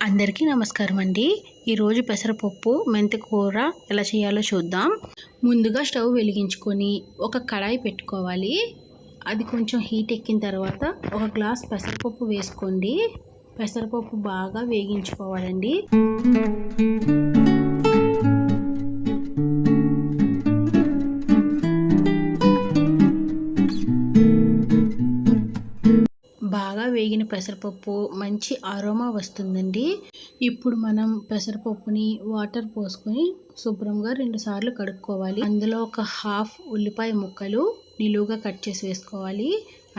అందరికీ నమస్కారం అండి. ఈరోజు పెసరపప్పు మెంతి కూర ఎలా చేయాలో చూద్దాం. ముందుగా స్టవ్ వెలిగించుకొని ఒక కడాయి పెట్టుకోవాలి. అది కొంచెం హీట్ ఎక్కిన తర్వాత ఒక గ్లాస్ పెసరపప్పు వేసుకోండి. పెసరపప్పు బాగా వేగించుకోవాలండి. బాగా వేగిన పెసరపప్పు మంచి అరోమా వస్తుందండి. ఇప్పుడు మనం పెసరపప్పుని వాటర్ పోసుకొని శుభ్రంగా 2 సార్లు కడుక్కోవాలి. అందులో ఒక హాఫ్ ఉల్లిపాయ ముక్కలు నిలువుగా కట్ చేసి వేసుకోవాలి.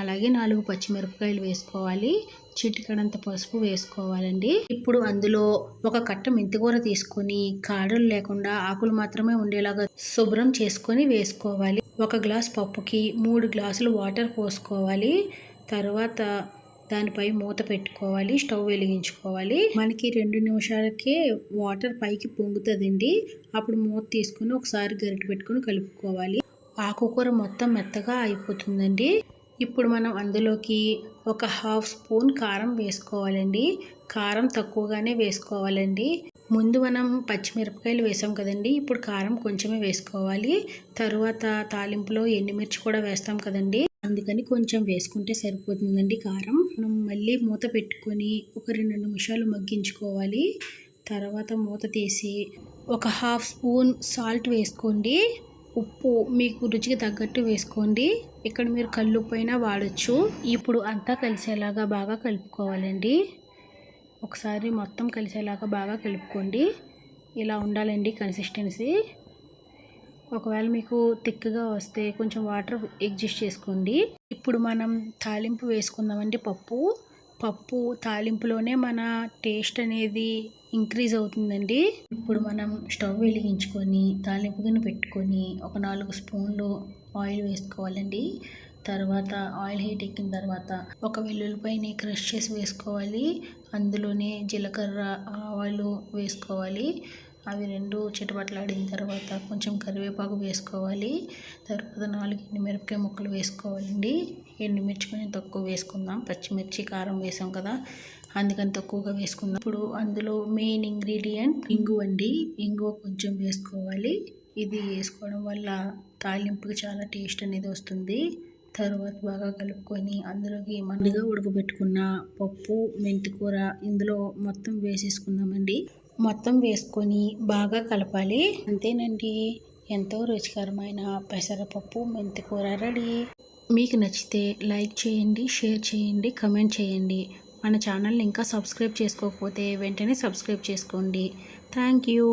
అలాగే 4 పచ్చిమిరపకాయలు వేసుకోవాలి. చిటికెడంత పసుపు వేసుకోవాలండి. ఇప్పుడు అందులో ఒక కట్ట మెంతికూర తీసుకొని కాడలు లేకుండా ఆకులు మాత్రమే ఉండేలాగా శుభ్రం చేసుకొని వేసుకోవాలి. 1 గ్లాస్ పప్పుకి 3 గ్లాసులు వాటర్ పోసుకోవాలి. తర్వాత దానిపై మూత పెట్టుకోవాలి. స్టవ్ వెలిగించుకోవాలి. మనకి 2 నిమిషాలకే వాటర్ పైకి పొంగుతుందండి. అప్పుడు మూత తీసుకొని ఒకసారి గరిటె పెట్టుకొని కలుపుకోవాలి. ఆకుకూర మొత్తం మెత్తగా అయిపోతుందండి. ఇప్పుడు మనం అందులోకి ఒక హాఫ్ స్పూన్ కారం వేసుకోవాలండి. కారం తక్కువగానే వేసుకోవాలండి. ముందు మనం పచ్చిమిరపకాయలు వేసాం కదండి. ఇప్పుడు కారం కొంచెమే వేసుకోవాలి. తరువాత తాలింపులో ఎండుమిర్చి కూడా వేస్తాం కదండి. అందుకని కొంచెం వేసుకుంటే సరిపోతుందండి కారం. మనం మళ్ళీ మూత పెట్టుకొని ఒక 2 నిమిషాలు మగ్గించుకోవాలి. తర్వాత మూత తీసి ఒక హాఫ్ స్పూన్ సాల్ట్ వేసుకోండి. ఉప్పు మీకు రుచికి తగ్గట్టు వేసుకోండి. ఇక్కడ మీరు కల్లుప్పు అయినా వాడచ్చు. ఇప్పుడు అంతా కలిసేలాగా బాగా కలుపుకోవాలండి. ఒకసారి మొత్తం కలిసేలాగా బాగా కలుపుకోండి. ఇలా ఉండాలండి కన్సిస్టెన్సీ. ఒకవేళ మీకు థిక్గా వస్తే కొంచెం వాటర్ అడ్జస్ట్ చేసుకోండి. ఇప్పుడు మనం తాలింపు వేసుకుందామండి. పప్పు తాలింపులోనే మన టేస్ట్ అనేది ఇంక్రీజ్ అవుతుందండి. ఇప్పుడు మనం స్టవ్ వెలిగించుకొని తాలింపు గిన్నె పెట్టుకొని ఒక 4 స్పూన్లు ఆయిల్ వేసుకోవాలండి. తర్వాత ఆయిల్ హీట్ ఎక్కిన తర్వాత ఒక వెల్లుల్లిపాయని క్రష్ చేసి వేసుకోవాలి. అందులోనే జీలకర్ర ఆవాలు వేసుకోవాలి. అవి 2 చిటపటలాడిన తర్వాత కొంచెం కరివేపాకు వేసుకోవాలి. తర్వాత 4 ఎండుమిరపకాయ ముక్కలు వేసుకోవాలండి. ఎండుమిర్చి కొంచెం తక్కువ వేసుకుందాం. పచ్చిమిర్చి కారం వేసాం కదా, అందుకని తక్కువగా వేసుకుందాం. ఇప్పుడు అందులో మెయిన్ ఇంగ్రీడియంట్ ఇంగువ అండి. ఇంగువ కొంచెం వేసుకోవాలి. ఇది వేసుకోవడం వల్ల తాలింపుకి చాలా టేస్ట్ అనేది వస్తుంది. తర్వాత బాగా కలుపుకొని అందులోకి మంచిగా ఉడకబెట్టుకున్న పప్పు మెంతికూర ఇందులో మొత్తం వేసేసుకుందామండి. మొత్తం వేసుకొని బాగా కలపాలి. అంతేనండి, ఎంతో రుచికరమైన పెసరపప్పు మెంతికూర రెడీ. మీకు నచ్చితే లైక్ చేయండి, షేర్ చేయండి, కమెంట్ చేయండి. మన ఛానల్ని ఇంకా సబ్స్క్రైబ్ చేసుకోకపోతే వెంటనే సబ్స్క్రైబ్ చేసుకోండి. Thank you.